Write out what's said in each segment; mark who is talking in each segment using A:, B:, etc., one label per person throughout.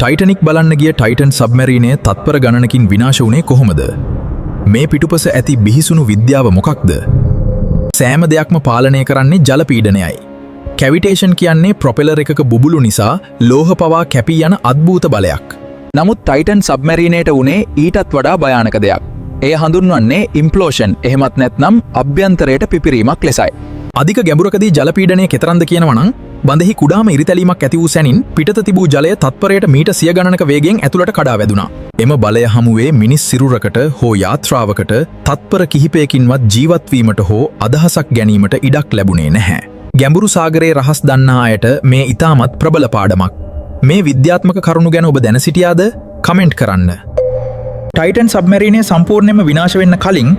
A: Titanic බලන්න ගිය Titan සබ්මැරීනය තත්පර ගණනකින් විනාශ වුණේ කොහොමද? මේ පිටුපස ඇති බිහිසුණු විද්‍යාව මොකක්ද? සෑම දෙයක්ම පාලනය කරන්නේ ජල පීඩනයයි. කැවිටේෂන් කියන්නේ ප්‍රොපෙලර් එකක බුබුලු නිසා ලෝහ පවා කැපී යන අද්භූත බලයක්.
B: නමුත් ටයිටන් සබ්මැරීනයට වුණේ ඊටත් වඩා භයානක දෙයක්. එය හඳුන්වන්නේ ඉම්ප්ලෝෂන් එහෙමත් නැත්නම් අභ්‍යන්තරයට පිපිරීමක් ලෙසයි.
A: අධික ගැඹුරකදී ජල පීඩනය කෙතරම්ද කියනවනම් බඳෙහි කුඩාම ඉරිතැලීමක් ඇති වූ සැනින් පිටත තිබූ ජලය තත්පරයට මීට 100 ගණනක වේගයෙන් ඇතුළට කඩා වැදුනා. එම බලය හමුවේ මිනිස් සිරුරකට හෝ යාත්‍රාවකට තත්පර කිහිපයකින්වත් ජීවත් වීමට හෝ අදහසක් ගැනීමට ඉඩක් ලැබුණේ නැහැ. ගැඹුරු සාගරයේ රහස් දන්නා අයට මේ ඉතාමත් ප්‍රබල පාඩමක්. මේ විද්‍යාත්මක කරුණු ගැන ඔබ දැන සිටියාද? කමෙන්ට් කරන්න. ටයිටන් සබ්මැරීනය සම්පූර්ණයෙන්ම විනාශ වෙන්න කලින්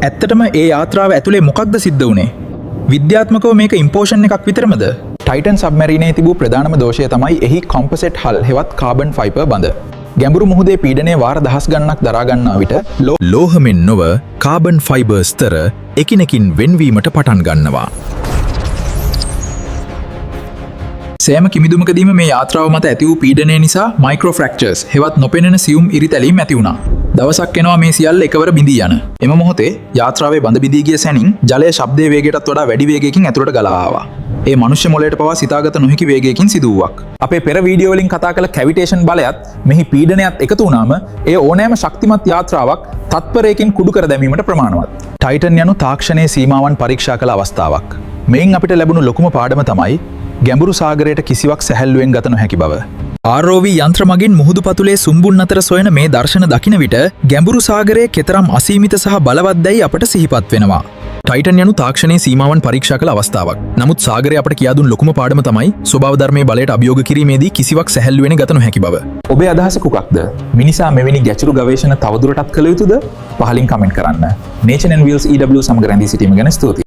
A: ඇත්තටම ඒ යාත්‍රාව ඇතුලේ මොකක්ද සිද්ධ වුණේ? විද්‍යාත්මකව මේක ඉම්පෝෂන් එකක් විතරමද? ටයිටන් සබ්මැරීනයේ තිබූ ප්‍රධානම දෝෂය තමයි එහි කොම්පොසිට් හල් හෙවත් කාබන් ෆයිබර් බඳ. ගැඹුරු මුහුදේ පීඩනය වාර දහස් ගණනක් දරා ගන්නා විට ලෝහමෙන් නොව කාබන් ෆයිබර් ස්තර එකිනෙකින් වෙන්වීමට පටන් ගන්නවා. සෑම කිමිදුමකදීම මේ යාත්‍රාව මත ඇති වූ පීඩනය නිසා මයික්‍රෝ ෆ්‍රැක්චර්ස් හෙවත් නොපෙනෙන සියුම් ඉරිතැලීම් ඇති වුණා. දවසක් එනවා මේ සියල්ල එකවර බිඳී යන. එම මොහොතේ යාත්‍රාවේ බඳ බිඳී ගිය සැනින් ජලය ශබ්දයේ වේගයටත් වඩා වැඩි වේගයකින් ඇතුළට ගලා ආවා. ඒ මනුෂ්‍ය මොළයට පවා සිතාගත නොහැකි වේගයකින් සිදු වූවක්. අපේ පෙර වීඩියෝ වලින් කතා කළ කැවිටේෂන් බලයත් මෙහි පීඩනයත් එකතු වුණාම එය ඕනෑම ශක්තිමත් යාත්‍රාවක් තත්පරයකින් කුඩු කර දැමීමට ප්‍රමාණවත්. ටයිටන් යනු තාක්ෂණයේ සීමාවන් පරීක්ෂා කළ අවස්ථාවක්. මෙයින් අපිට ලැබුණු ලොකුම පාඩම තමයි ගැඹුරු සාගරයට කිසිවක් සැහැල්ලුවෙන් ගත නොහැකි බව. ROV යන්ත්‍ර මගින් මුහුදු පතුලේ සුම්බුන් අතර සොයන මේ දර්ශන දකින විට ගැඹුරු සාගරයේ කෙතරම් අසීමිත සහ බලවත්දැයි අපට සිහිපත් වෙනවා. ටයිටන් යනු තාක්ෂණයේ සීමාවන් පරීක්ෂා කළ අවස්ථාවක්. නමුත් සාගරය අපට කියා දුන් ලොකුම පාඩම තමයි ස්වභාව ධර්මයේ බලයට අභියෝග කිරීමේදී කිසිවක් සැහැල්ලුවෙන් ගත නොහැකි බව. ඔබේ අදහස කුමක්ද? මිනිසා මෙවැනි ගැචුරු ගවේෂණ තවදුරටත් කළ යුතුද? පහලින් කමෙන්ට් කරන්න. Nature and Wheels EW සමග රැඳී සිටීම ගැන ස්තුතියි.